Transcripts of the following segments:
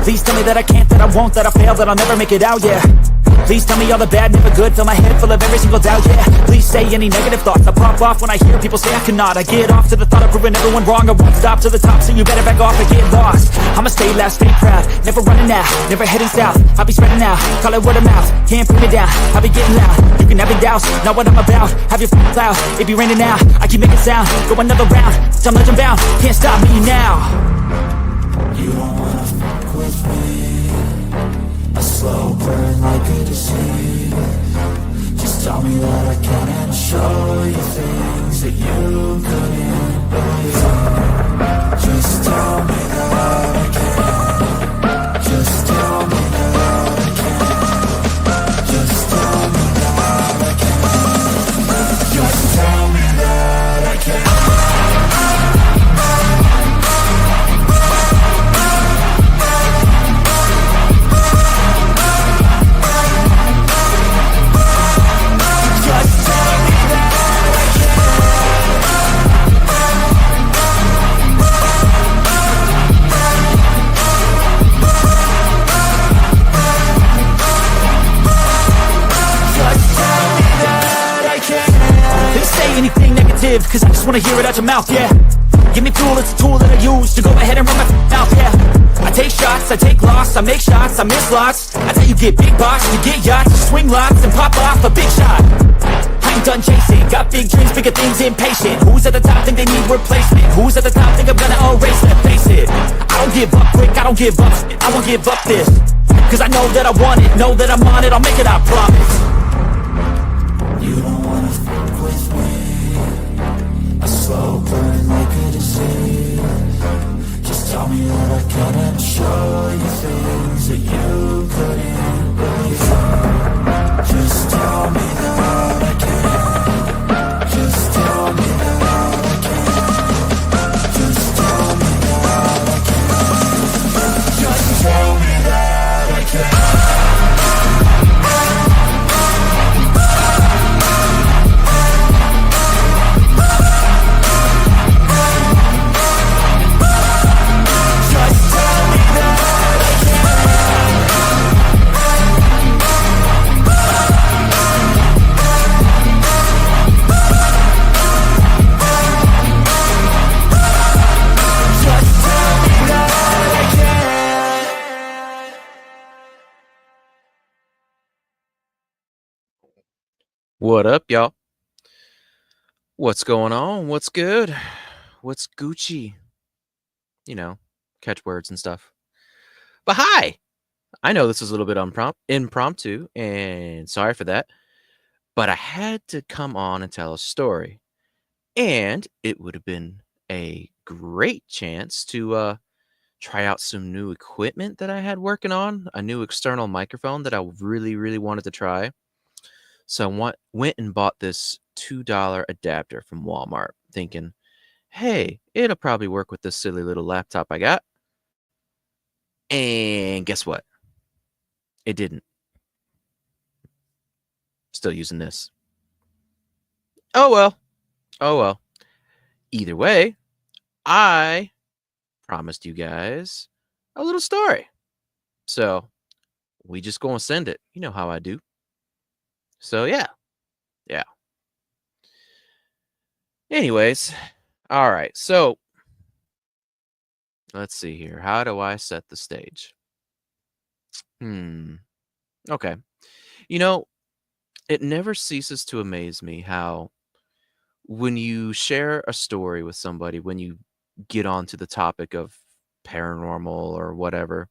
Please tell me that I can't, that I won't, that I fail, that I'll never make it out, yeah. Please tell me all the bad, never good, fill my head full of every single doubt, yeah. Please say any negative thoughts, I pop off when I hear people say I cannot. I get off to the thought of proving everyone wrong, I won't stop to the top, so you better back off and get lost. I'ma stay loud, stay proud, never running out, never heading south. I'll be spreading out, call it word of mouth, can't put me down, I'll be getting loud. You can have your doubts, not what I'm about, have your cloud, it be raining now, I keep making sound, go another round, I'm legend bound, can't stop me now. You don't wanna fuck with me, a slow burn like a disease. Just tell me that I can and I'll show you things that you couldn't believe. Just tell me that I can. Just tell me that I can. Just tell me that I can. Just tell me that I can. Anything negative, cause I just wanna hear it out your mouth, yeah. Give me fuel, it's a tool that I use to go ahead and run my mouth, yeah. I take shots, I take loss, I make shots, I miss lots. That's how you get big box, you get yachts, you swing lots and pop off a big shot. I ain't done chasing, got big dreams, bigger things, impatient. Who's at the top think they need replacement? Who's at the top think I'm gonna erase it? Face it, I don't give up quick, I don't give up, I won't give up this. Cause I know that I want it, know that I'm on it, I'll make it, I promise. You don't wanna fuck with me, a slow burn like a disease. Just tell me that I can and I'll show you things that you couldn't believe. Just tell me that I can. Just tell me that I can. Just tell me that I can. Just tell me that I can. What up, y'all? What's going on? What's good? What's Gucci? You know, catchwords and stuff. But hi! I know this is a little bit impromptu, and sorry for that. But I had to come on and tell a story. And it would have been a great chance to try out some new equipment that I had working on, a new external microphone that I really, really wanted to try. So I went and bought this $2 adapter from Walmart, thinking, hey, it'll probably work with this silly little laptop I got. And guess what? It didn't. Still using this. Oh well. Oh well. Either way, I promised you guys a little story. So we just gonna send it. You know how I do. So yeah. Anyways, all right. So let's see here. How do I set the stage? Okay. You know, it never ceases to amaze me how when you share a story with somebody, when you get onto the topic of paranormal or whatever,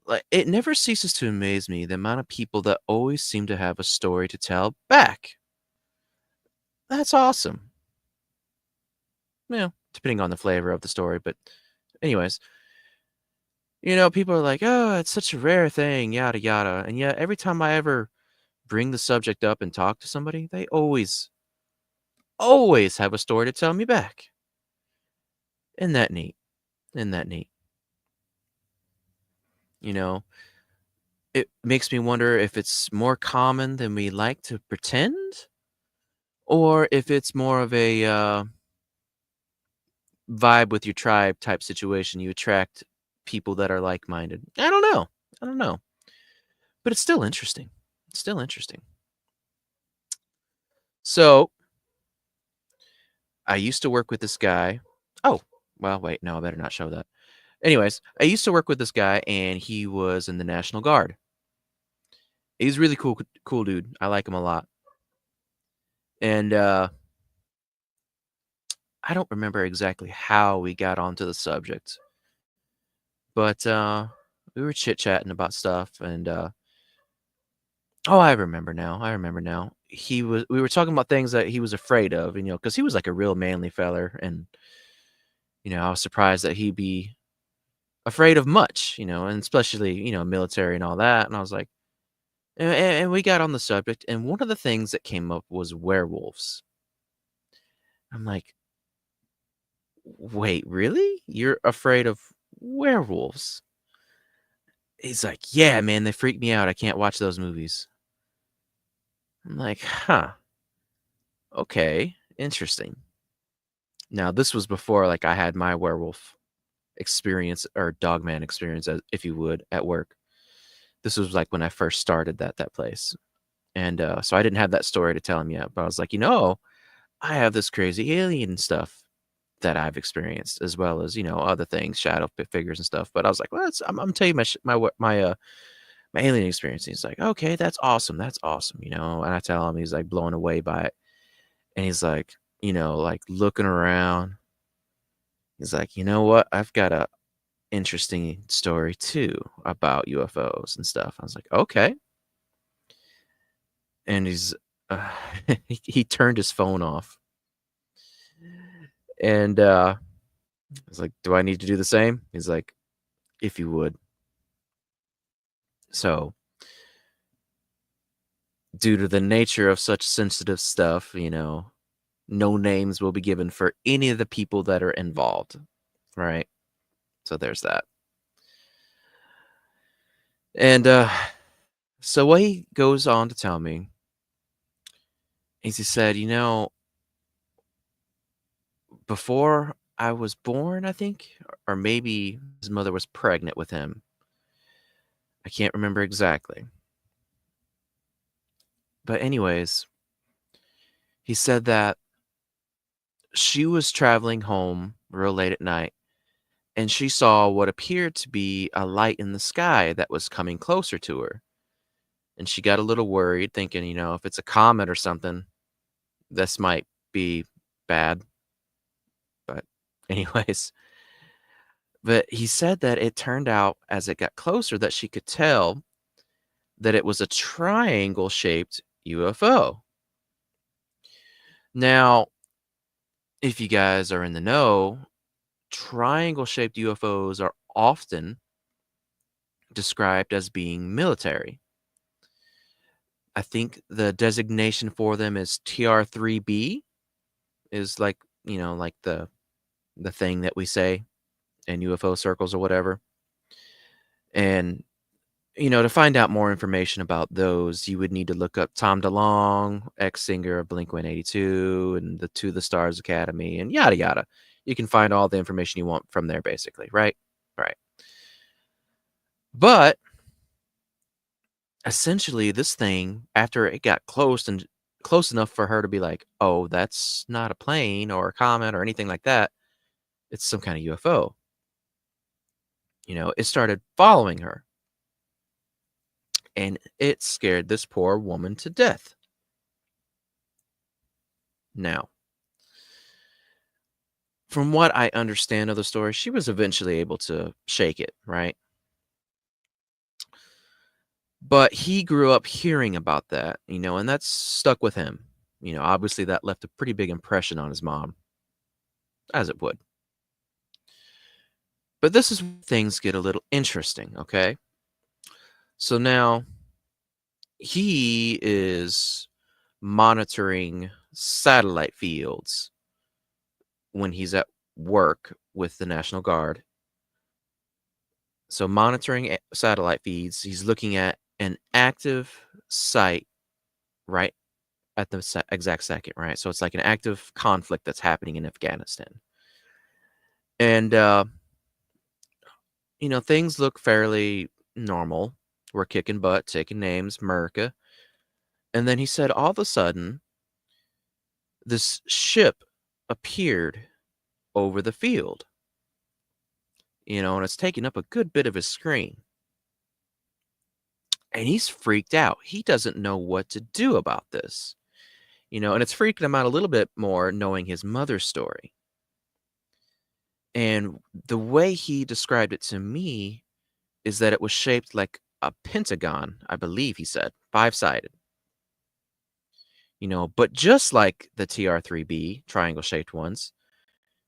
like it never ceases to amaze me the amount of people that always seem to have a story to tell back. That's awesome. Depending on the flavor of the story, but anyways, people are like, oh, it's such a rare thing, yada yada. And yet every time I ever bring the subject up and talk to somebody, they always have a story to tell me back. Isn't that neat? It makes me wonder if it's more common than we like to pretend, or if it's more of a vibe with your tribe type situation. You attract people that are like-minded. I don't know. But it's still interesting. It's still interesting. So, I used to work with this guy. Oh, well, wait, no, I better not show that. Anyways, I used to work with this guy, and he was in the National Guard. He's really cool dude. I like him a lot. And I don't remember exactly how we got onto the subject, but we were chit-chatting about stuff, and oh, I remember now. I remember now. We were talking about things that he was afraid of, because he was like a real manly feller, and I was surprised that he'd be afraid of much, and especially, military and all that. And I was like, and we got on the subject, and one of the things that came up was werewolves. I'm like, wait, really? You're afraid of werewolves? He's like, yeah, man, they freak me out. I can't watch those movies. I'm like, huh, okay, interesting. Now, this was before like I had my werewolf experience or dogman experience, if you would, at work. This was like when I first started that place. And so I didn't have that story to tell him yet, but I was like, I have this crazy alien stuff that I've experienced, as well as other things, shadow figures and stuff. But I was like, well, I'm telling you my alien experience. And he's like, okay, that's awesome, And I tell him, he's like blown away by it, and he's like, like looking around. He's like, you know what? I've got a interesting story too about UFOs and stuff. I was like, okay. And uh, he turned his phone off, and I was like, do I need to do the same? He's like, if you would. So, due to the nature of such sensitive stuff, no names will be given for any of the people that are involved, right? So there's that. And so what he goes on to tell me is, he said, before I was born, I think, or maybe his mother was pregnant with him. I can't remember exactly. But anyways, he said that she was traveling home real late at night, and she saw what appeared to be a light in the sky that was coming closer to her. And she got a little worried, thinking, if it's a comet or something, this might be bad. But anyways, but he said that it turned out, as it got closer, that she could tell that it was a triangle-shaped UFO. Now, if you guys are in the know, triangle-shaped UFOs are often described as being military. I think the designation for them is TR3B, is like, like the thing that we say in UFO circles or whatever. And to find out more information about those, you would need to look up Tom DeLonge, ex-singer of Blink-182, and the To the Stars Academy, and yada yada. You can find all the information you want from there, basically, right? Right. But essentially, this thing, after it got close enough for her to be like, oh, that's not a plane or a comet or anything like that, it's some kind of UFO. It started following her, and it scared this poor woman to death. Now, from what I understand of the story, she was eventually able to shake it, right? But he grew up hearing about that, and that's stuck with him. Obviously that left a pretty big impression on his mom, as it would. But this is where things get a little interesting, okay? So now he is monitoring satellite fields when he's at work with the National Guard. So monitoring satellite feeds, he's looking at an active site right at the exact second, right? So it's like an active conflict that's happening in Afghanistan. And, things look fairly normal. We're kicking butt, taking names, America. And then he said, all of a sudden, this ship appeared over the field, and it's taking up a good bit of his screen. And he's freaked out. He doesn't know what to do about this, and it's freaking him out a little bit more knowing his mother's story. And the way he described it to me is that it was shaped like a pentagon, I believe he said, five-sided. But just like the TR-3B triangle-shaped ones,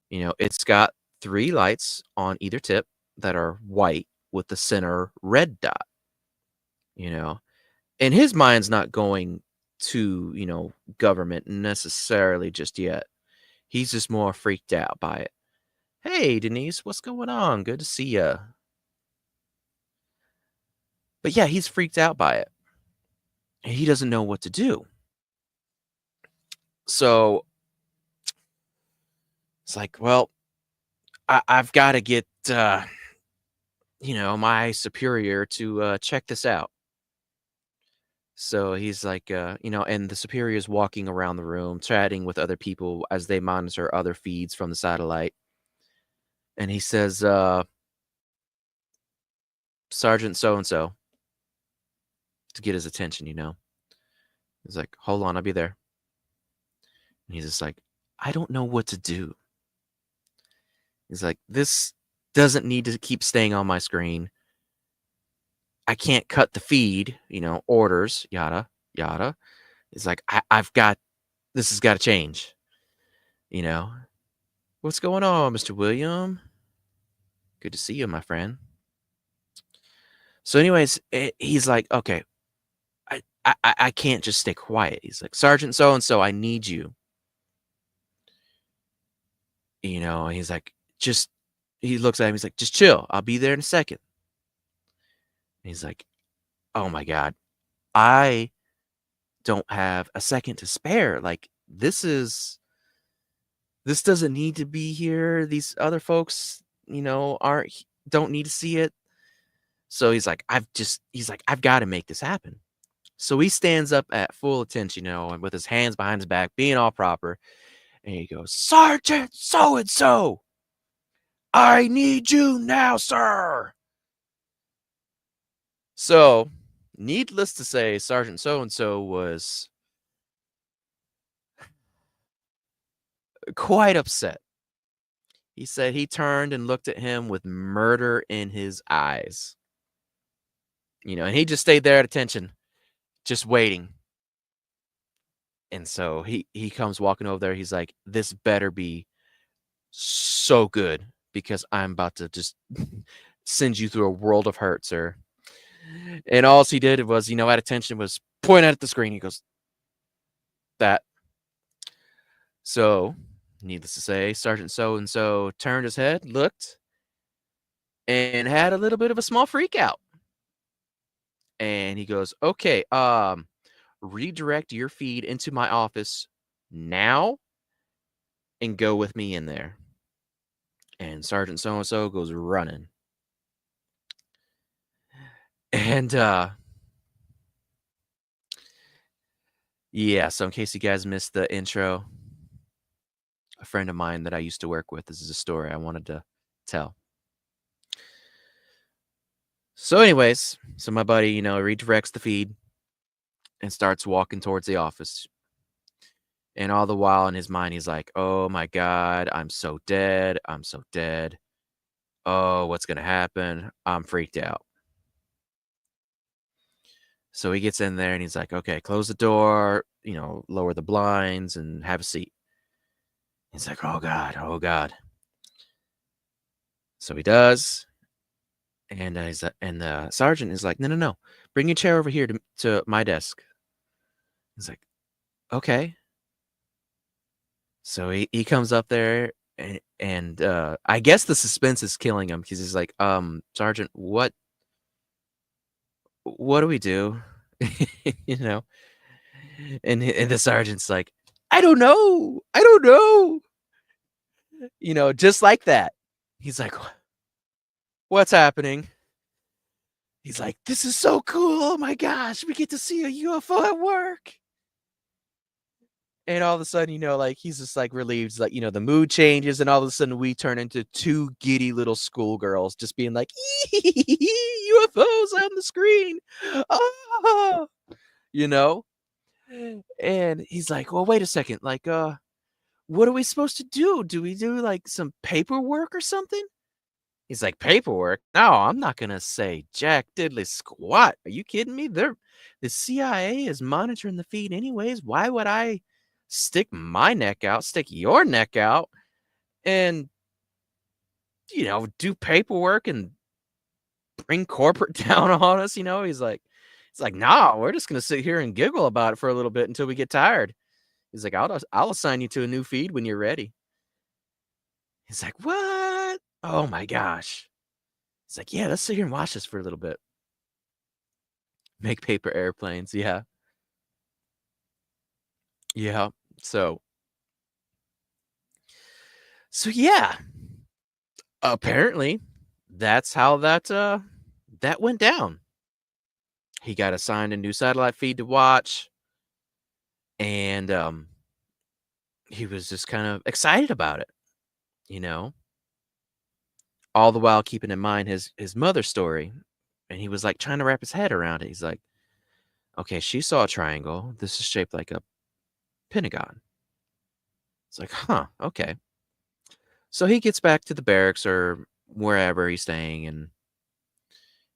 it's got three lights on either tip that are white with the center red dot, you know. And his mind's not going to, government necessarily just yet. He's just more freaked out by it. Hey, Denise, what's going on? Good to see ya. But yeah, he's freaked out by it. And he doesn't know what to do. So it's like, well, I've got to get, my superior to check this out. So he's like, and the superior is walking around the room, chatting with other people as they monitor other feeds from the satellite. And he says, Sergeant so-and-so, to get his attention, He's like, hold on, I'll be there. And he's just like, I don't know what to do. He's like, this doesn't need to keep staying on my screen. I can't cut the feed, orders, yada, yada. It's like, this has got to change, What's going on, Mr. William? Good to see you, my friend. So anyways, he's like, okay, I can't just stay quiet. He's like, Sergeant so-and-so, I need you. He's like, he looks at him, he's like, just chill. I'll be there in a second. And he's like, oh my God, I don't have a second to spare. Like, this doesn't need to be here. These other folks, don't need to see it. So he's like, I've got to make this happen. So he stands up at full attention, and with his hands behind his back, being all proper. And he goes, Sergeant so-and-so, I need you now, sir. So, needless to say, Sergeant so-and-so was quite upset. He said he turned and looked at him with murder in his eyes. And he just stayed there at attention, just waiting. And so he comes walking over there. He's like, this better be so good because I'm about to just send you through a world of hurt, sir. And all he did was, at attention, was point at the screen. He goes, that. So, needless to say, Sergeant so-and-so turned his head, looked, and had a little bit of a small freak out. And he goes, okay, redirect your feed into my office now and go with me in there. And Sergeant so-and-so goes running. And yeah, so in case you guys missed the intro, a friend of mine that I used to work with, this is a story I wanted to tell. So anyways, my buddy, redirects the feed and starts walking towards the office. And all the while in his mind, he's like, oh my God, I'm so dead. I'm so dead. Oh, what's going to happen? I'm freaked out. So he gets in there and he's like, okay, close the door, lower the blinds and have a seat. He's like, oh God, oh God. So he does. And the sergeant is like, no, bring your chair over here to my desk. He's like, okay. So he comes up there and I guess the suspense is killing him because he's like, Sergeant, what do we do? And the sergeant's like, I don't know. Just like that. He's like, What's happening? He's like, this is so cool. Oh my gosh, we get to see a UFO at work. And all of a sudden, like he's just like relieved, like, the mood changes, and all of a sudden we turn into two giddy little schoolgirls just being like, UFOs on the screen. Ah, you know? And he's like, well, wait a second. Like, what are we supposed to do? Do we do like some paperwork or something? He's like, paperwork? No, I'm not gonna say jack diddly squat. Are you kidding me? The CIA is monitoring the feed anyways. Why would I stick my neck out, stick your neck out, and do paperwork and bring corporate down on us? He's like, nah, we're just gonna sit here and giggle about it for a little bit until we get tired. He's like, I'll assign you to a new feed when you're ready. He's like, what? Oh my gosh. He's like, yeah, let's sit here and watch this for a little bit. Make paper airplanes, yeah. Yeah. So yeah. Apparently, that's how that went down. He got assigned a new satellite feed to watch, and he was just kind of excited about it, you know, all the while keeping in mind his mother's story. And he was like trying to wrap his head around it. He's like, okay, she saw a triangle. This is shaped like a pentagon. It's like, huh, okay. So he gets back to the barracks or wherever he's staying, and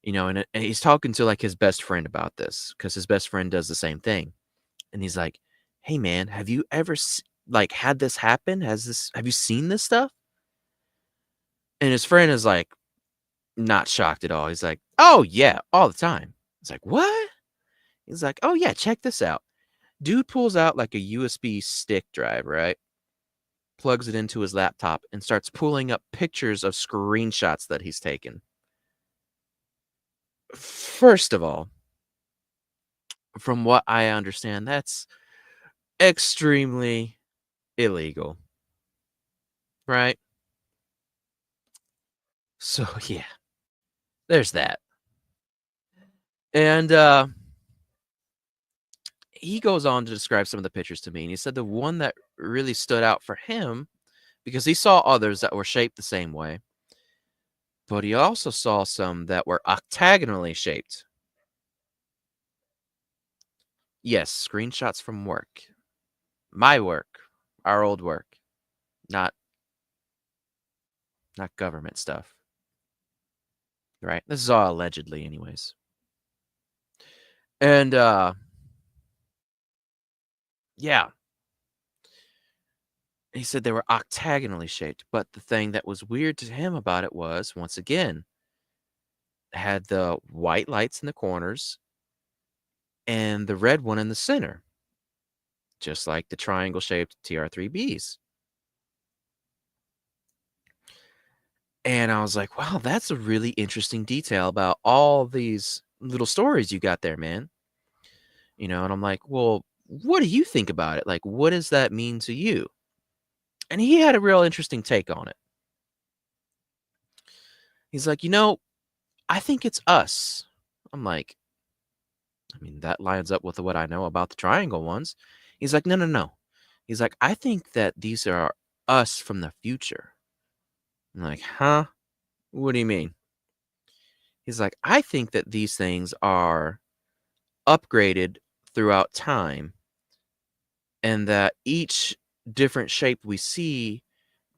and he's talking to like his best friend about this because his best friend does the same thing. And he's like, "Hey man, have you ever like had this happen? Have you seen this stuff?" And his friend is like not shocked at all. He's like, "Oh yeah, all the time." It's like, "What?" He's like, "Oh yeah, check this out." Dude pulls out like a USB stick drive, right? Plugs it into his laptop and starts pulling up pictures of screenshots that he's taken. First of all, from what I understand, that's extremely illegal, right? So, yeah, there's that. And he goes on to describe some of the pictures to me, and he said the one that really stood out for him, because he saw others that were shaped the same way, but he also saw some that were octagonally shaped. Yes, screenshots from work. My work, our old work, not government stuff, right? This is all allegedly anyways. And yeah, he said they were octagonally shaped, but the thing that was weird to him about it was, once again, had the white lights in the corners and the red one in the center, just like the triangle-shaped TR-3Bs. And I was like, wow, that's a really interesting detail about all these little stories you got there, man. And I'm like, well, what do you think about it? Like, what does that mean to you? And he had a real interesting take on it. He's like, I think it's us. I'm like, I mean, that lines up with what I know about the triangle ones. He's like, no, no, no. He's like, I think that these are us from the future. I'm like, huh? What do you mean? He's like, I think that these things are upgraded throughout time, and that each different shape we see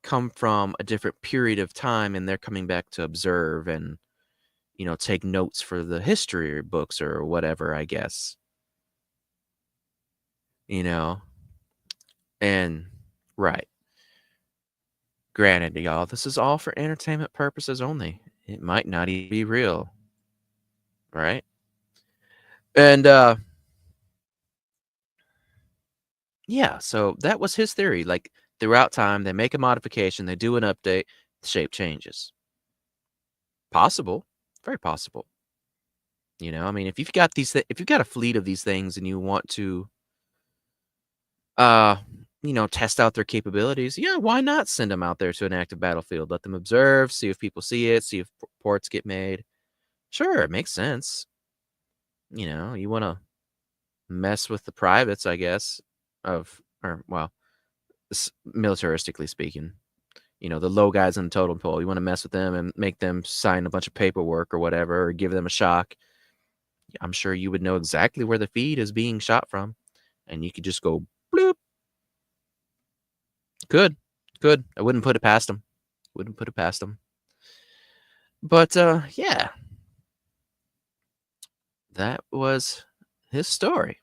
come from a different period of time, and they're coming back to observe and take notes for the history books or whatever, I guess. You know, and right. Granted, y'all, this is all for entertainment purposes only. It might not even be real, right? And yeah, so that was his theory. Like throughout time, they make a modification, they do an update, the shape changes. Possible, very possible. I mean, if you've got if you've got a fleet of these things and you want to test out their capabilities, yeah, why not send them out there to an active battlefield? Let them observe, see if people see it, see if reports get made. Sure, it makes sense. You want to mess with the privates, I guess, militaristically speaking. The low guys in the totem pole. You want to mess with them and make them sign a bunch of paperwork or whatever, or give them a shock. I'm sure you would know exactly where the feed is being shot from, and you could just go bloop. Good. I wouldn't put it past them. But yeah, that was his story.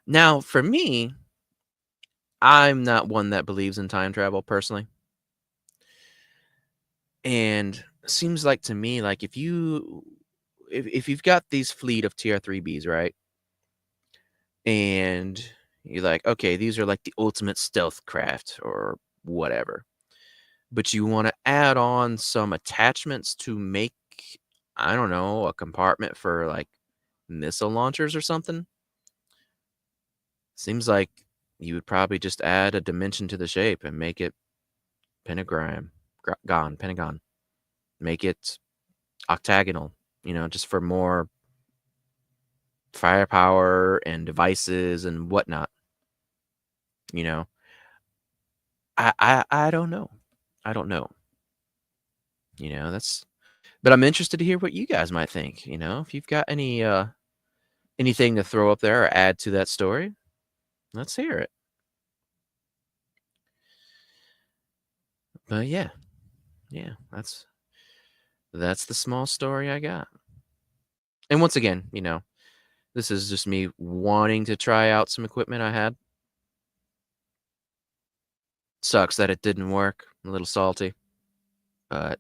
Now, for me, I'm not one that believes in time travel personally. And it seems like to me, like if you've got these fleet of TR-3Bs, right? And you're like, okay, these are like the ultimate stealth craft or whatever. But you want to add on some attachments to make, I don't know, a compartment for like missile launchers or something. Seems like you would probably just add a dimension to the shape and make it pentagon. Make it octagonal, just for more firepower and devices and whatnot. I don't know. But I'm interested to hear what you guys might think. If you've got anything to throw up there or add to that story, let's hear it. But yeah, that's the small story I got. And once again, this is just me wanting to try out some equipment I had. Sucks that it didn't work. I'm a little salty, but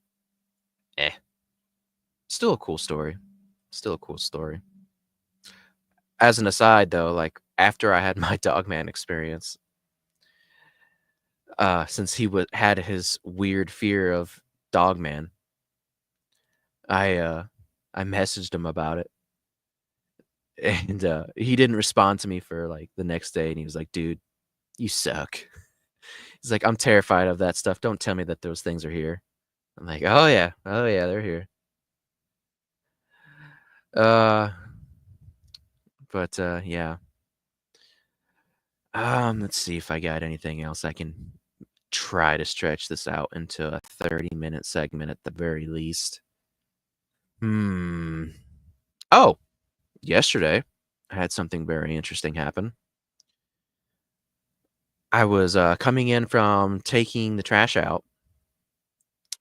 still a cool story. As an aside, though, like after I had my Dogman experience, since he had his weird fear of Dogman, I messaged him about it, and he didn't respond to me for like the next day, and he was like, "Dude, you suck." He's like, "I'm terrified of that stuff. Don't tell me that those things are here." I'm like, "Oh yeah, they're here." But yeah. Let's see if I got anything else. I can try to stretch this out into a 30-minute segment at the very least. Oh, yesterday I had something very interesting happen. I was coming in from taking the trash out,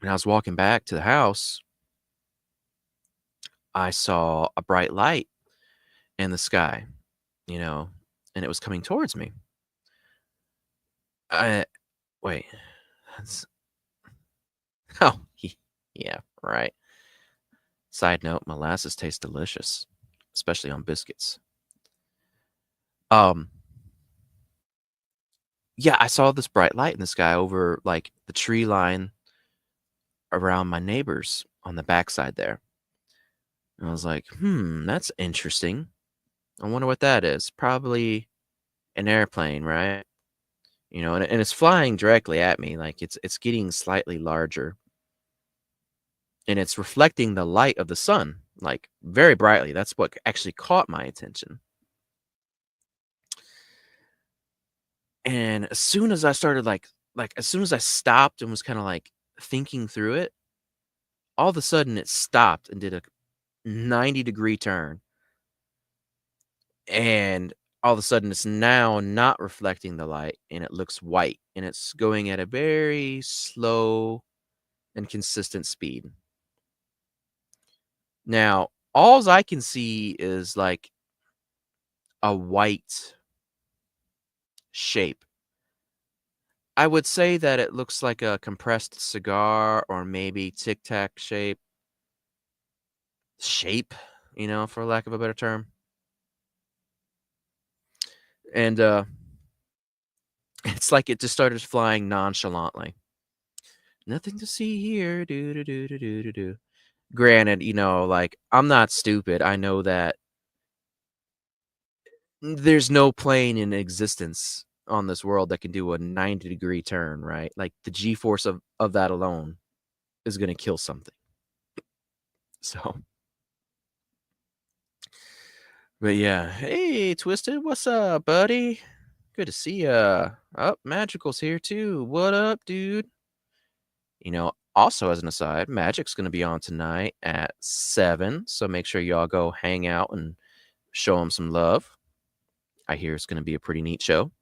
and I was walking back to the house. I saw a bright light in the sky, and it was coming towards me. Wait. Oh, yeah, right. Side note, molasses tastes delicious, especially on biscuits. Yeah, I saw this bright light in the sky over like the tree line around my neighbors on the backside there. And I was like, that's interesting. I wonder what that is. Probably an airplane, right? And it's flying directly at me, like it's getting slightly larger. And it's reflecting the light of the sun, like very brightly. That's what actually caught my attention. And as soon as I started as soon as I stopped and was kind of like thinking through it, all of a sudden it stopped and did a 90-degree turn. And all of a sudden it's now not reflecting the light and it looks white, and it's going at a very slow and consistent speed. Now, all I can see is like a white shape. I would say that it looks like a compressed cigar or maybe Tic Tac shape, for lack of a better term. And it's like it just started flying nonchalantly. Nothing to see here. Do. Granted, like I'm not stupid. I know that there's no plane in existence on this world that can do a 90-degree turn, right? Like the G-force of that alone is going to kill something. So, but yeah. Hey, Twisted, what's up, buddy? Good to see ya. Oh, Magical's here too. What up, dude? Also as an aside, Magic's going to be on tonight at 7, so make sure y'all go hang out and show him some love. I hear it's going to be a pretty neat show.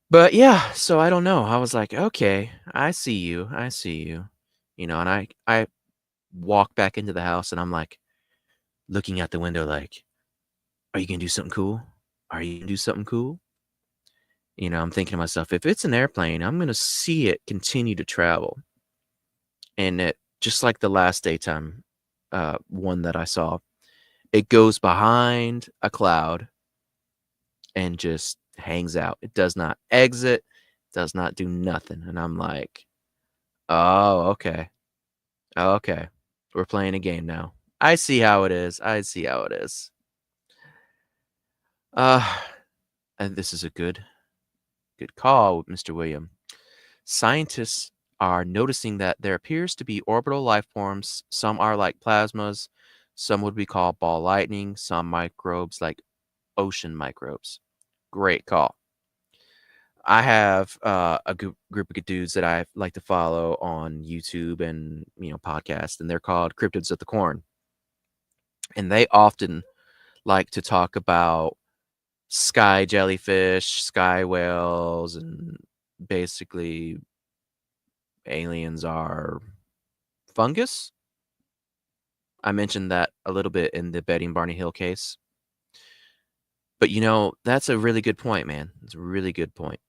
But yeah, so I don't know. I was like, okay, I see you. I see you. And I walk back into the house and I'm like looking out the window like, are you going to do something cool? Are you going to do something cool? I'm thinking to myself, if it's an airplane, I'm going to see it continue to travel. And it, just like the last daytime one that I saw, it goes behind a cloud and just hangs out. It does not exit, does not do nothing. And I'm like, oh, okay. Okay. We're playing a game now. I see how it is. I see how it is. And this is a good call, Mr. William. Scientists are noticing that there appears to be orbital life forms. Some are like plasmas, some would be called ball lightning, some microbes like ocean microbes. Great call. I have a group of dudes that I like to follow on YouTube and podcasts, and they're called Cryptids of the Corn. And they often like to talk about sky jellyfish, sky whales, and basically aliens are fungus. I mentioned that a little bit in the Betty and Barney Hill case. But that's a really good point, man. It's a really good point.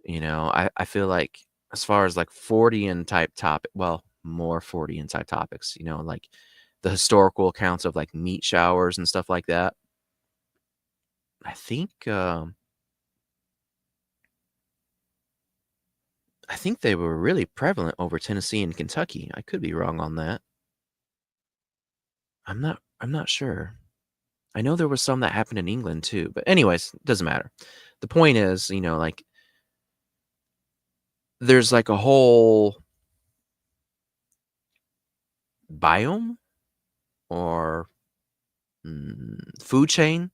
I feel like as far as like Fortean type topic, well, more Fortean type topics, like the historical accounts of like meat showers and stuff like that. I think they were really prevalent over Tennessee and Kentucky. I could be wrong on that. I'm not sure. I know there was some that happened in England too, but anyways, it doesn't matter. The point is, like there's like a whole biome or food chain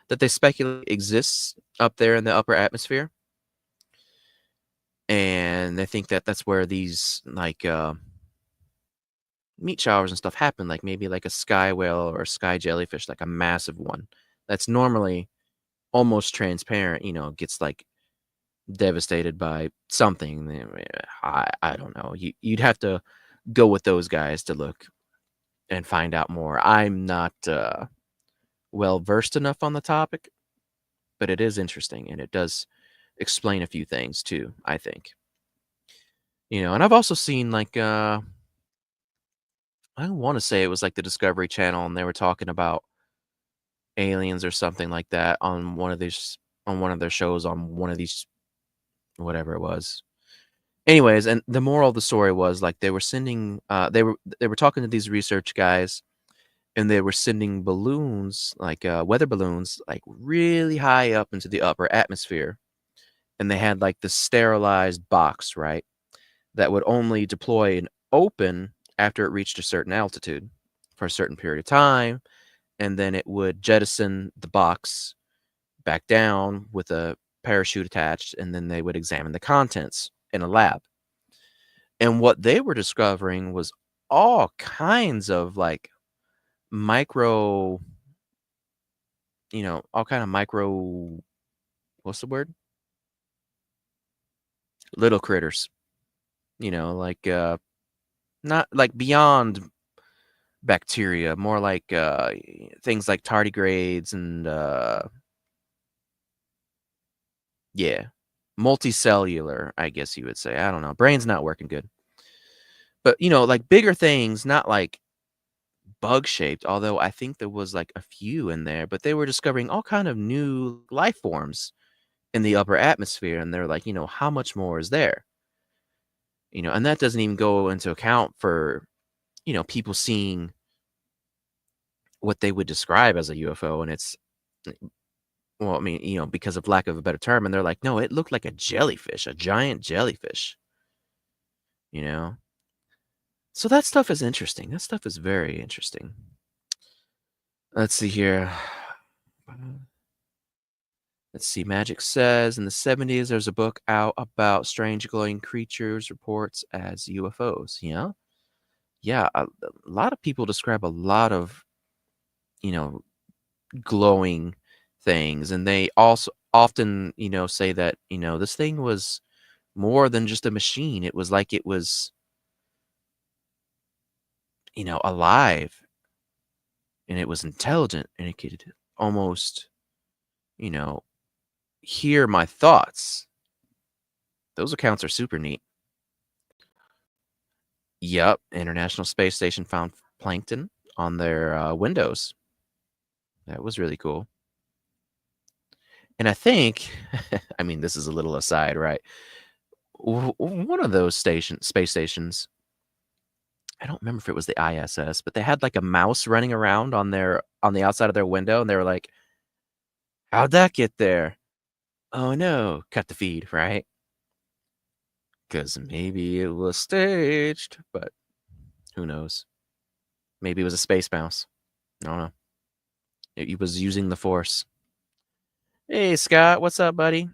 that they speculate exists up there in the upper atmosphere. And they think that that's where these like meat showers and stuff happen, like maybe like a sky whale or a sky jellyfish, like a massive one that's normally almost transparent, gets like devastated by something. I don't know. You'd have to go with those guys to look and find out more. I'm not well versed enough on the topic, but it is interesting and it does explain a few things too, I think. And I've also seen like I want to say it was like the Discovery Channel, and they were talking about aliens or something like that on one of their shows on one of these, whatever it was. Anyways, and the moral of the story was like they were sending they were talking to these research guys, and they were sending balloons, like weather balloons, like really high up into the upper atmosphere. And they had like the sterilized box, right, that would only deploy and open after it reached a certain altitude for a certain period of time. And then it would jettison the box back down with a parachute attached, and then they would examine the contents in a lab. And what they were discovering was all kinds of like micro, all kind of micro, what's the word? Little critters, like not like beyond bacteria, more like things like tardigrades and yeah, multicellular, I guess you would say. I don't know. Brain's not working good. But like bigger things, not like bug shaped, although I think there was like a few in there, but they were discovering all kind of new life forms in the upper atmosphere, and they're like, how much more is there? And that doesn't even go into account for people seeing what they would describe as a UFO, and it's well, I mean, because of lack of a better term, and they're like, no, it looked like a jellyfish, a giant jellyfish, you know? So that stuff is interesting. That stuff is very interesting. Let's see here. Let's see. Magic says in the 70s, there's a book out about strange glowing creatures reports as UFOs. Yeah. Yeah. A lot of people describe a lot of, glowing things. And they also often, say that, this thing was more than just a machine. It was like it was, alive, and it was intelligent, and it could almost, you know, hear my thoughts. Those accounts are super neat. Yep, International Space Station found plankton on their windows. That was really cool. And I think, I mean, this is a little aside, right? One of those space stations, I don't remember if it was the ISS, but they had like a mouse running around on the outside of their window, and they were like, "How'd that get there?" Oh no, cut the feed, right? Because maybe it was staged, but who knows? Maybe it was a space mouse. I don't know. It was using the force. Hey, Scott, what's up, buddy?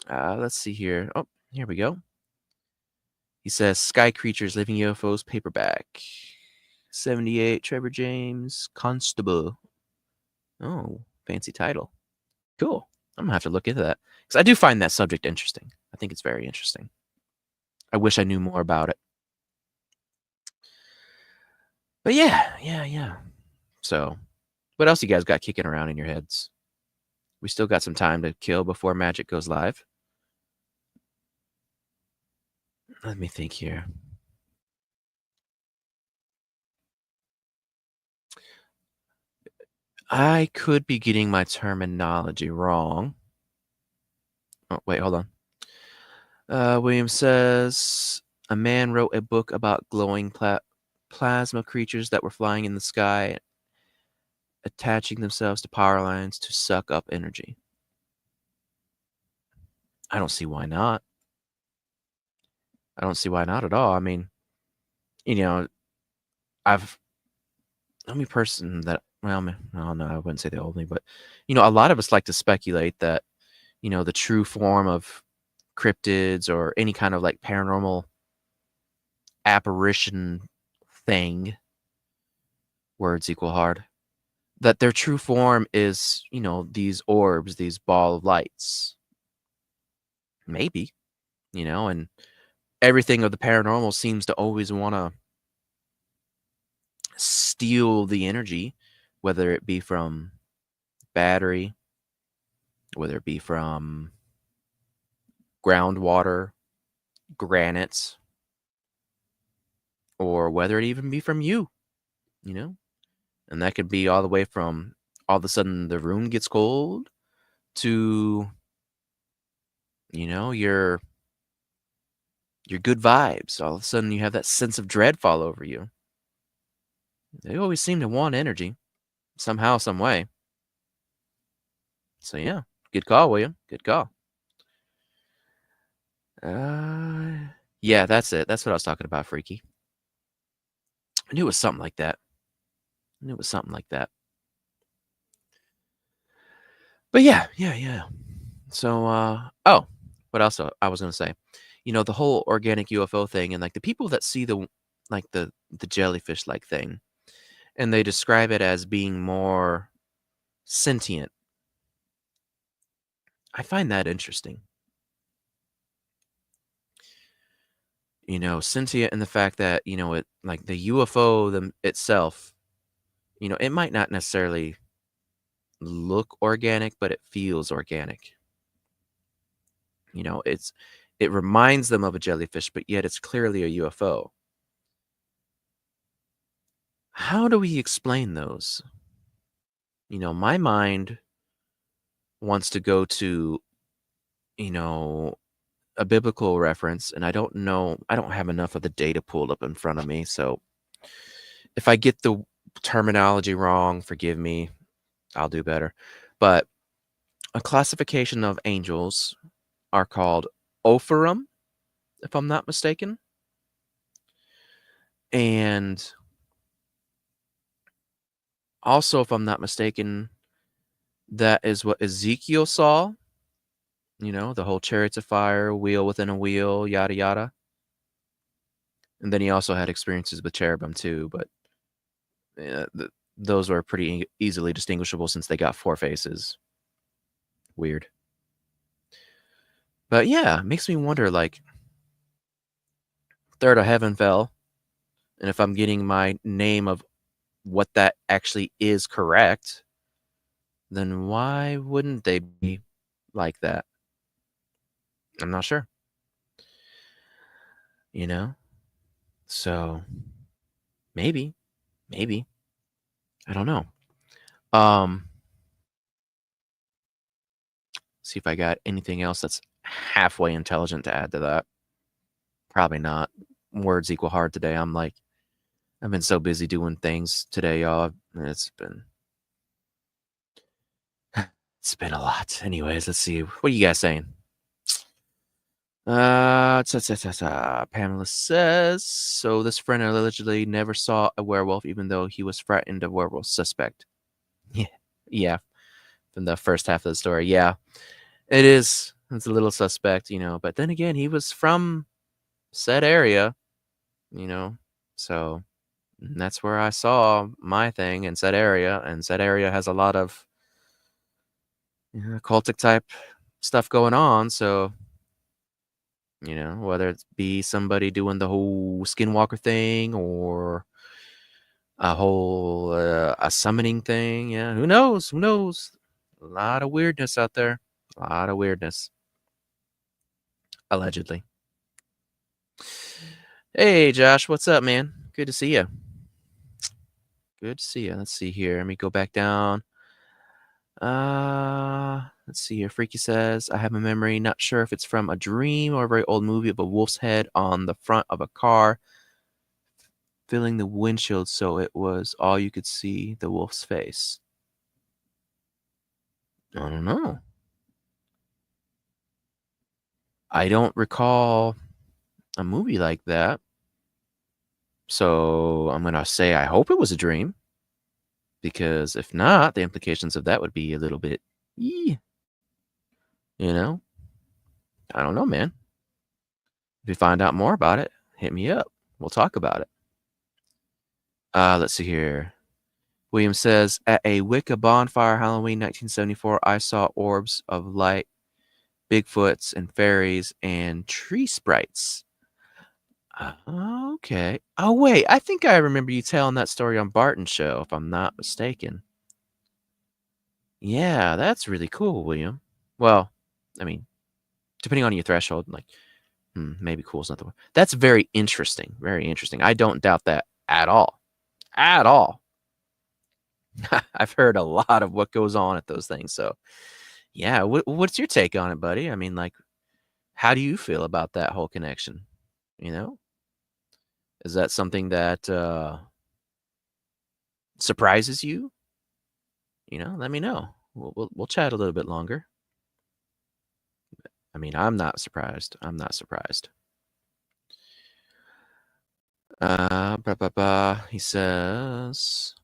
Let's see here. Oh, here we go. He says Sky Creatures, Living UFOs, paperback. 78, Trevor James, Constable. Oh, fancy title. Cool. I'm going to have to look into that. Because I do find that subject interesting. I think it's very interesting. I wish I knew more about it. But yeah. So, what else you guys got kicking around in your heads? We still got some time to kill before Magic goes live. Let me think here. I could be getting my terminology wrong. Oh, wait, hold on. William says a man wrote a book about glowing plasma creatures that were flying in the sky, attaching themselves to power lines to suck up energy. I don't see why not. I don't see why not at all. I mean, I've the only person that, well, no, I wouldn't say the only, but a lot of us like to speculate that the true form of cryptids or any kind of like paranormal apparition thing, words equal hard, that their true form is these orbs, these ball of lights. Maybe, and everything of the paranormal seems to always want to steal the energy, whether it be from battery, whether it be from groundwater, granite, or whether it even be from you, and that could be all the way from all of a sudden the room gets cold to your good vibes. All of a sudden you have that sense of dread fall over you. They always seem to want energy somehow, some way. So yeah, good call, William. Good call. Yeah, that's it. That's what I was talking about, Freaky. I knew it was something like that. But yeah. So, what else I was gonna say? The whole organic UFO thing, and like the people that see the jellyfish like thing, and they describe it as being more sentient. I find that interesting. Sentient in the fact that it, like the UFO itself, it might not necessarily look organic, but it feels organic. It reminds them of a jellyfish, but yet it's clearly a UFO. How do we explain those? My mind wants to go to, a biblical reference, and I don't know, I don't have enough of the data pulled up in front of me. So if I get the terminology wrong, forgive me, I'll do better. But a classification of angels are called Ophirim, if I'm not mistaken. And also, if I'm not mistaken, that is what Ezekiel saw. You know, the whole chariots of fire, wheel within a wheel, yada yada. And then he also had experiences with cherubim too, but those were pretty easily distinguishable since they got 4 faces. Weird. But yeah, it makes me wonder, like, third of heaven fell, and if I'm getting my name of what that actually is correct, then why wouldn't they be like that? I'm not sure. You know? So maybe. I don't know. See if I got anything else that's halfway intelligent to add to that. Probably not. Words equal hard today. I've been so busy doing things today, y'all. It's been a lot. Anyways, let's see. What are you guys saying? Pamela says, so this friend allegedly never saw a werewolf, even though he was frightened of werewolf suspect. Yeah. From the first half of the story. Yeah. It is. It's a little suspect, you know. But then again, he was from said area, you know. So that's where I saw my thing in said area. And said area has a lot of cultic type stuff going on. So, you know, whether it be somebody doing the whole skinwalker thing or a whole a summoning thing. Yeah, who knows? Who knows? A lot of weirdness out there. A lot of weirdness. Allegedly. Hey, Josh, what's up, man? Good to see you. Good to see you. Let's see here. Let me go back down. Let's see here. Freaky says, I have a memory, not sure if it's from a dream or a very old movie, of a wolf's head on the front of a car filling the windshield, so it was all you could see, the wolf's face. I don't know. I don't recall a movie like that. So I'm going to say I hope it was a dream. Because if not, the implications of that would be a little bit, you know? I don't know, man. If you find out more about it, hit me up. We'll talk about it. Let's see here. William says, at a Wicca bonfire, Halloween 1974, I saw orbs of light, Bigfoots and fairies, and tree sprites. Okay. Oh, wait. I think I remember you telling that story on Barton's show, if I'm not mistaken. Yeah, that's really cool, William. Well, I mean, depending on your threshold, like, maybe cool is not the word. That's very interesting. Very interesting. I don't doubt that at all. At all. I've heard a lot of what goes on at those things. So, yeah, what's your take on it, buddy? I mean, like, how do you feel about that whole connection? You know, is that something that surprises you? You know, let me know. We'll chat a little bit longer. I mean, I'm not surprised. I'm not surprised. He says,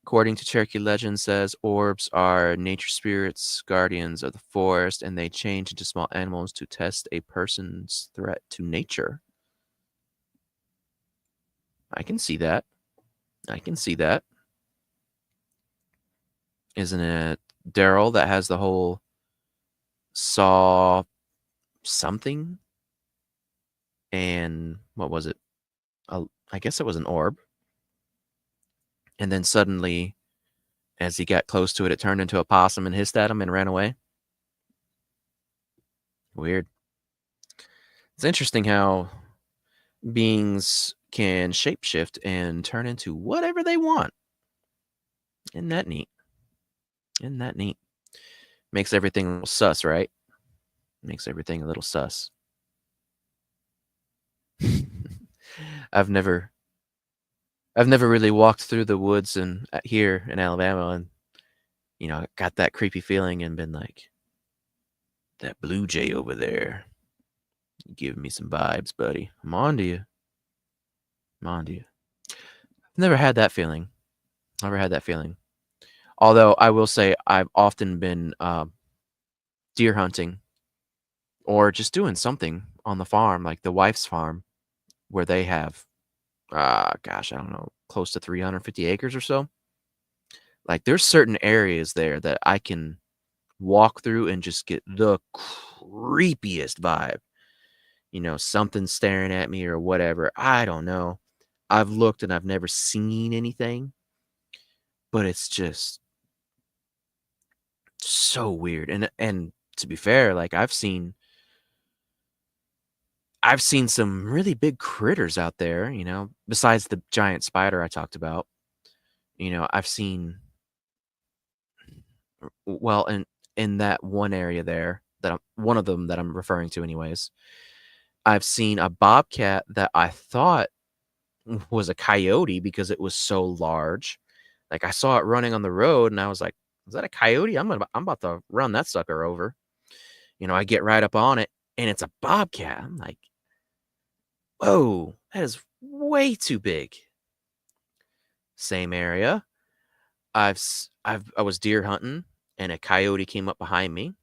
according to Cherokee legend, says orbs are nature spirits, guardians of the forest, and they change into small animals to test a person's threat to nature. I can see that. I can see that. Isn't it Daryl that has the whole saw something? And what was it? I guess it was an orb. And then suddenly, as he got close to it, it turned into a possum and hissed at him and ran away. Weird. It's interesting how beings can shapeshift and turn into whatever they want. Isn't that neat? Isn't that neat? Makes everything a little sus, right? Makes everything a little sus. I've never really walked through the woods and here in Alabama and got that creepy feeling and been like, That blue jay over there. You giving me some vibes, buddy. I'm on to you. I'm on to you. Never had that feeling. Never had that feeling. Although I will say I've often been deer hunting or just doing something on the farm, like the wife's farm, where they have, gosh, I don't know, close to 350 acres or so. Like there's certain areas there that I can walk through and just get the creepiest vibe. You know, something staring at me or whatever. I don't know. I've looked and I've never seen anything, but it's just so weird. And to be fair, like I've seen some really big critters out there, you know, besides the giant spider I talked about. You know, I've seen well in that one area there that one of them that I'm referring to anyways. I've seen a bobcat that I thought was a coyote because it was so large. Like I saw it running on the road and I was like, "Is that a coyote? I'm about to run that sucker over." You know, I get right up on it and it's a bobcat. I'm like, "Whoa, that is way too big." Same area. I was deer hunting and a coyote came up behind me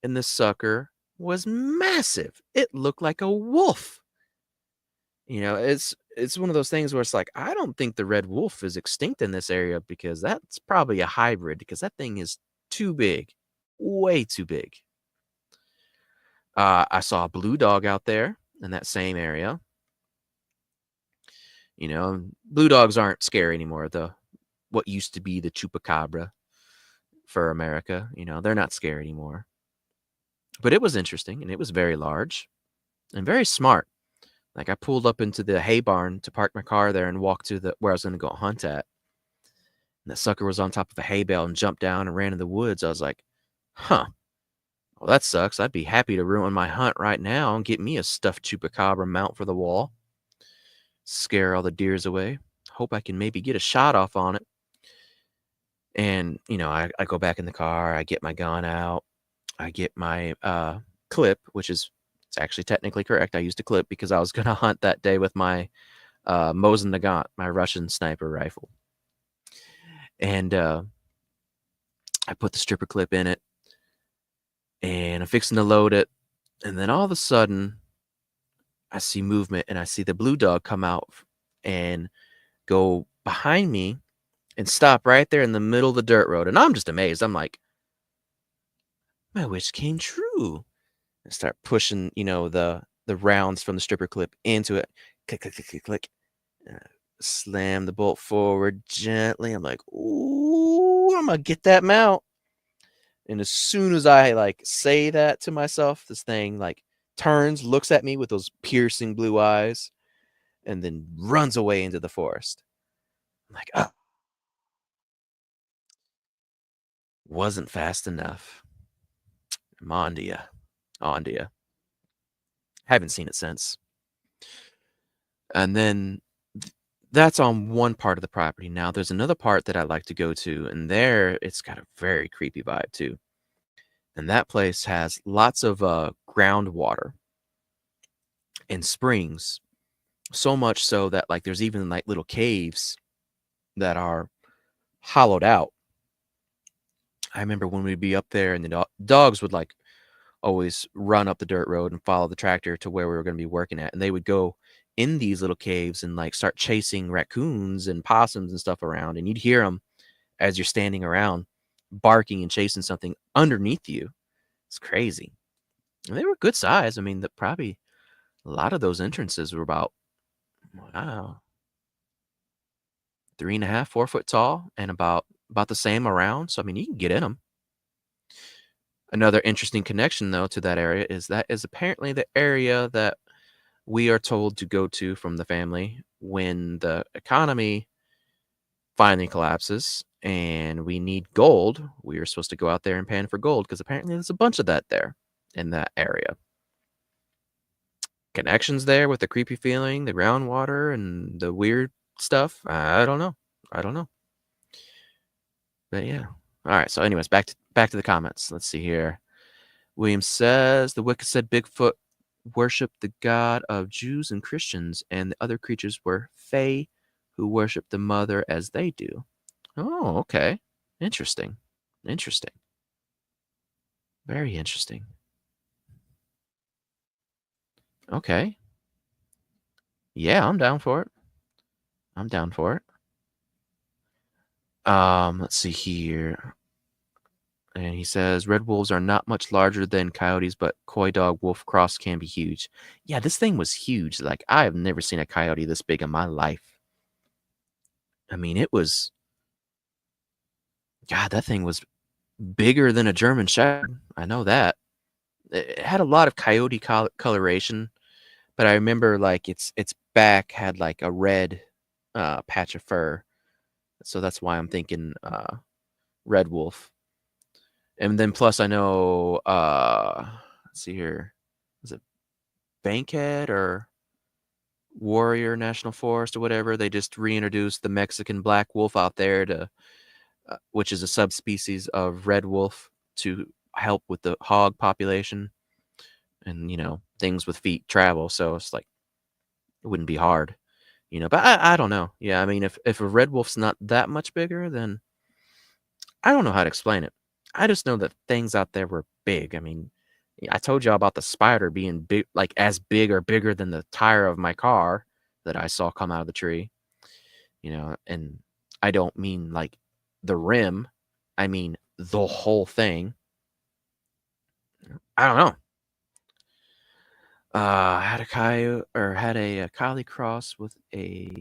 and this sucker was massive. It looked like a wolf. You know, it's one of those things where it's like, I don't think the red wolf is extinct in this area because that's probably a hybrid because that thing is too big, way too big. I saw a blue dog out there in that same area. You know, blue dogs aren't scary anymore. The what used to be the chupacabra for America, you know, they're not scary anymore. But it was interesting and it was very large and very smart. Like I pulled up into the hay barn to park my car there and walk to the where I was going to go hunt at. And that sucker was on top of a hay bale and jumped down and ran in the woods. I was like, huh, well, that sucks. I'd be happy to ruin my hunt right now and get me a stuffed chupacabra mount for the wall. Scare all the deers away. Hope I can maybe get a shot off on it. And, you know, I go back in the car. I get my gun out. I get my clip, which is it's actually technically correct. I used a clip because I was going to hunt that day with my Mosin Nagant, my Russian sniper rifle. And I put the stripper clip in it and I'm fixing to load it. And then all of a sudden, I see movement and I see the blue dog come out and go behind me and stop right there in the middle of the dirt road. And I'm just amazed. I'm like, my wish came true. And start pushing, you know, the rounds from the stripper clip into it. Click, click, click, click, click. Slam the bolt forward gently. I'm like, ooh, I'm gonna get that mount. And as soon as I like say that to myself, this thing like turns, looks at me with those piercing blue eyes, and then runs away into the forest. I'm like, oh, wasn't fast enough. I'm on to you. On to you. Haven't seen it since. And then that's on one part of the property. Now there's another part that I like to go to, and there it's got a very creepy vibe too. And that place has lots of groundwater and springs, so much so that like there's even like little caves that are hollowed out. I remember when we'd be up there, and the dogs would like always run up the dirt road and follow the tractor to where we were going to be working at, and they would go in these little caves and like start chasing raccoons and possums and stuff around, and you'd hear them as you're standing around barking and chasing something underneath you. It's crazy. And they were good size. I mean, probably a lot of those entrances were about, wow, 3.5, 4 foot tall and about the same around. So I mean, you can get in them. Another interesting connection though to that area is that is apparently the area that we are told to go to from the family when the economy finally collapses and we need gold. We are supposed to go out there and pan for gold because apparently there's a bunch of that there in that area. Connections there with the creepy feeling, the groundwater, and the weird stuff. I don't know. I don't know. But yeah. All right. So, anyways, back to the comments. Let's see here. Williams says the Wicca said Bigfoot worshipped the god of Jews and Christians, and the other creatures were fae who worship the mother as they do. Oh, okay. Interesting. Interesting. Very interesting. Okay. Yeah, I'm down for it. I'm down for it. Let's see here. And he says red wolves are not much larger than coyotes, but coy dog wolf cross can be huge. Yeah, this thing was huge. Like, I have never seen a coyote this big in my life. I mean, it was, God, that thing was bigger than a German Shepherd. I know that. It had a lot of coyote coloration, but I remember like its back had like a red patch of fur. So that's why I'm thinking red wolf. And then plus I know let's see here. Is it Bankhead or Warrior National Forest or whatever? They just reintroduced the Mexican black wolf out there to which is a subspecies of red wolf to help with the hog population. And things with feet travel, so it's like it wouldn't be hard, but I don't know. Yeah, I mean, if a red wolf's not that much bigger, then I don't know how to explain it. I just know that things out there were big. I mean, I told you about the spider being big, like as big or bigger than the tire of my car that I saw come out of the tree, and I don't mean like the rim, I mean the whole thing. I don't know. Had a coyote or had a collie cross with a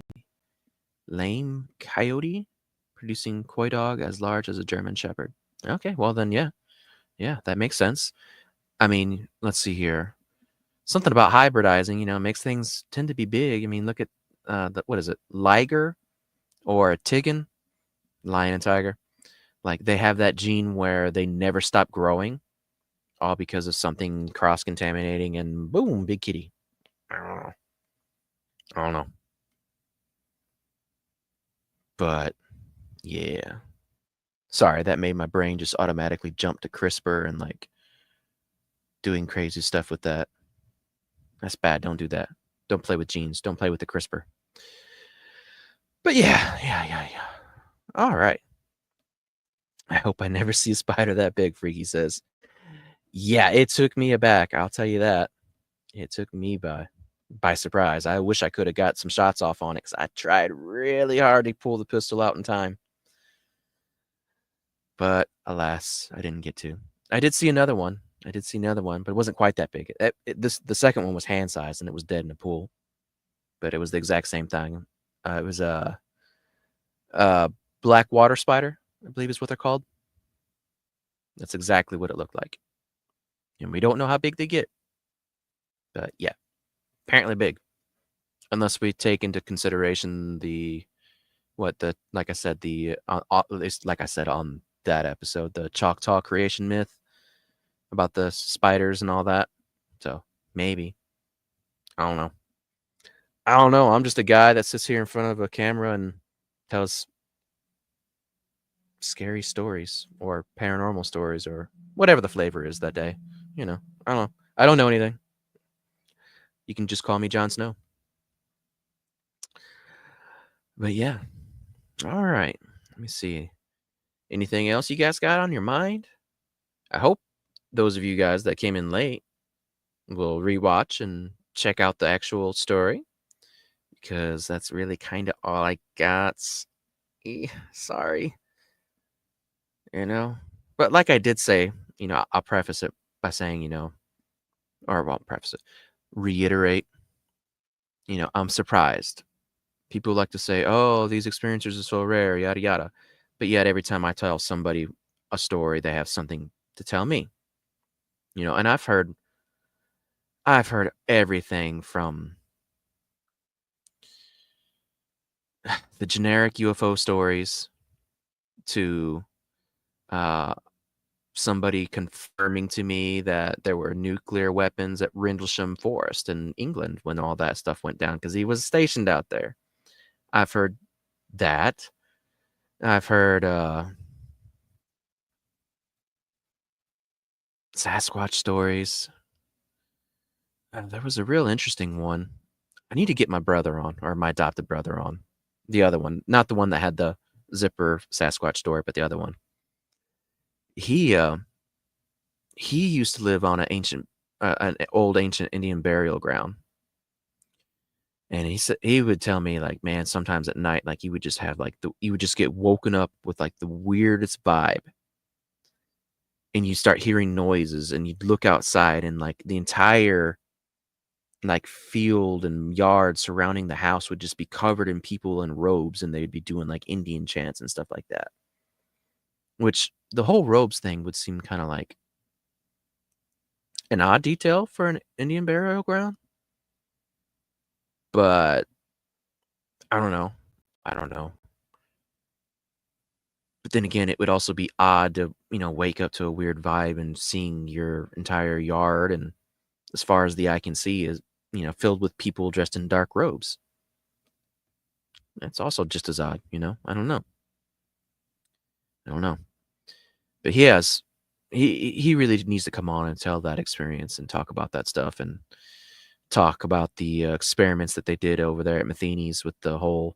lame coyote, producing coy dog as large as a German Shepherd. Okay, well then, yeah, that makes sense. I mean, let's see here. Something about hybridizing, makes things tend to be big. I mean, look at what is it, liger or a tigon, lion and tiger. Like they have that gene where they never stop growing, all because of something cross-contaminating, and boom, big kitty. I don't know. But yeah. Sorry, that made my brain just automatically jump to CRISPR and like doing crazy stuff with that. That's bad. Don't do that. Don't play with genes. Don't play with the CRISPR. But yeah. All right. I hope I never see a spider that big, Freaky says. Yeah, it took me aback. I'll tell you that. It took me by surprise. I wish I could have got some shots off on it because I tried really hard to pull the pistol out in time. But alas, I didn't get to. I did see another one, but it wasn't quite that big. The second one was hand sized and it was dead in a pool, but it was the exact same thing. It was a black water spider, I believe is what they're called. That's exactly what it looked like. And we don't know how big they get. But yeah, apparently big. Unless we take into consideration like I said, at least like I said on that episode, the Choctaw creation myth about the spiders and all that. So maybe. I don't know. I'm just a guy that sits here in front of a camera and tells scary stories or paranormal stories or whatever the flavor is that day. I don't know. I don't know anything. You can just call me Jon Snow. But yeah. All right. Let me see. Anything else you guys got on your mind? I hope those of you guys that came in late will rewatch and check out the actual story, because that's really kind of all I got. Sorry. But like I did say, I'll preface it by saying, reiterate, I'm surprised. People like to say, oh, these experiences are so rare, yada, yada. But yet every time I tell somebody a story, they have something to tell me, and I've heard everything from the generic UFO stories to somebody confirming to me that there were nuclear weapons at Rendlesham Forest in England when all that stuff went down because he was stationed out there. I've heard that. I've heard Sasquatch stories. There was a real interesting one. I need to get my brother on, or my adopted brother on. The other one, not the one that had the zipper Sasquatch story, but the other one. He used to live on an old ancient Indian burial ground, and he said he would tell me like, man, sometimes at night, like he would just have like you would just get woken up with like the weirdest vibe, and you start hearing noises, and you'd look outside, and like the entire like field and yard surrounding the house would just be covered in people in robes, and they'd be doing like Indian chants and stuff like that. Which the whole robes thing would seem kind of like an odd detail for an Indian burial ground, but I don't know. I don't know. But then again, it would also be odd to, wake up to a weird vibe and seeing your entire yard and as far as the eye can see is, filled with people dressed in dark robes. That's also just as odd, I don't know. But he really needs to come on and tell that experience and talk about that stuff and talk about the experiments that they did over there at Matheny's with the whole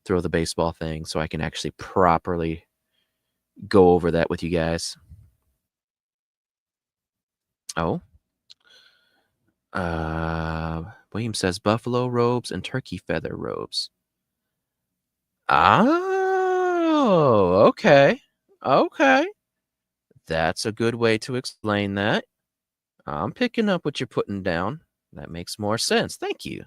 throw the baseball thing, so I can actually properly go over that with you guys. Oh. William says buffalo robes and turkey feather robes. Oh, okay. Okay. That's a good way to explain that. I'm picking up what you're putting down. That makes more sense. Thank you.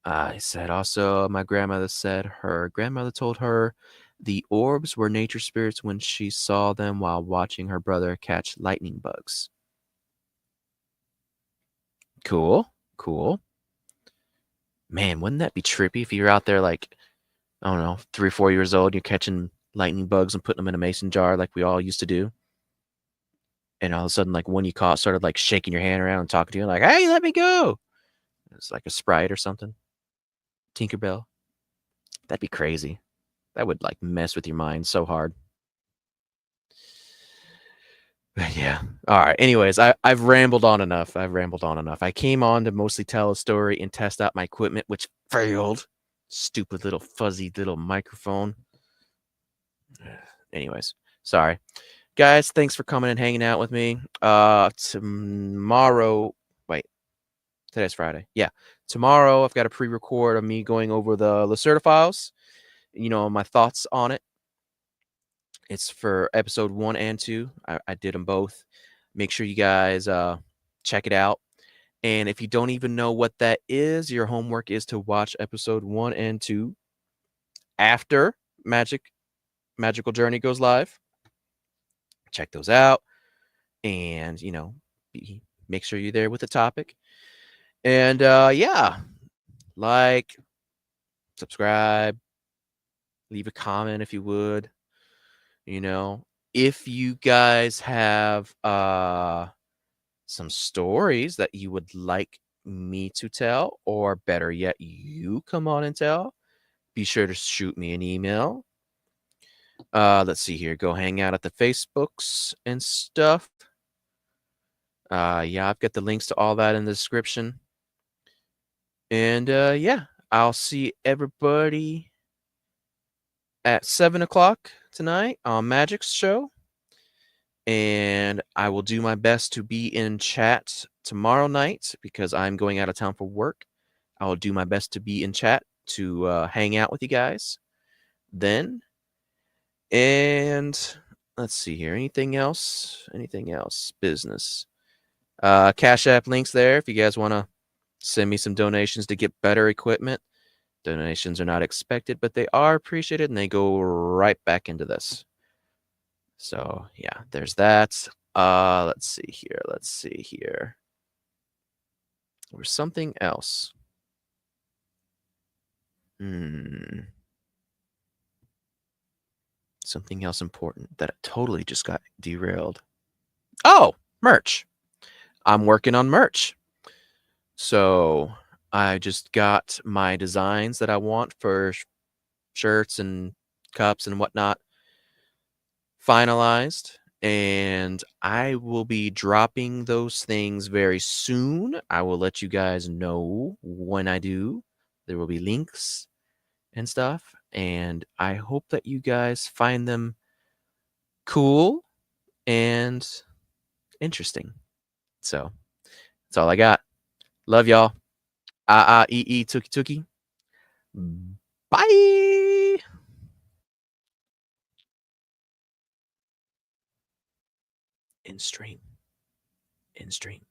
I said also, my grandmother said her grandmother told her the orbs were nature spirits when she saw them while watching her brother catch lightning bugs. Cool. Man, wouldn't that be trippy if you're out there like, I don't know, 3 or 4 years old, you're catching lightning bugs and putting them in a mason jar like we all used to do. And all of a sudden, like one you caught started like shaking your hand around and talking to you like, hey, let me go. It's like a sprite or something. Tinkerbell. That'd be crazy. That would like mess with your mind so hard. But yeah. All right. Anyways, I've rambled on enough. I came on to mostly tell a story and test out my equipment, which failed. Stupid little fuzzy little microphone. Anyways, sorry. Guys, thanks for coming and hanging out with me. Tomorrow, wait, today's Friday. Yeah. Tomorrow I've got a pre-record of me going over the Lacerda files, my thoughts on it. It's for episode 1 and 2. I did them both. Make sure you guys check it out. And if you don't even know what that is, your homework is to watch episode 1 and 2 after Magical Journey goes live. Check those out. And, make sure you're there with the topic. And yeah, like, subscribe, leave a comment if you would. If you guys have some stories that you would like me to tell, or better yet, you come on and tell, be sure to shoot me an email. Let's see here. Go hang out at the Facebooks and stuff. Yeah, I've got the links to all that in the description. And yeah, I'll see everybody at 7 o'clock tonight on Magic's show. And I will do my best to be in chat tomorrow night because I'm going out of town for work. I will do my best to be in chat to hang out with you guys then. And let's see here. Anything else? Business. Cash App links there if you guys want to send me some donations to get better equipment. Donations are not expected, but they are appreciated, and they go right back into this. So yeah, there's that. Let's see here. Or something else. Something else important that totally just got derailed. Oh, merch. I'm working on merch. So I just got my designs that I want for shirts and cups and whatnot finalized, and I will be dropping those things very soon. I will let you guys know when I do. There will be links and stuff, and I hope that you guys find them cool and interesting. So that's all I got. Love y'all. Tuki tuki. Bye. In stream.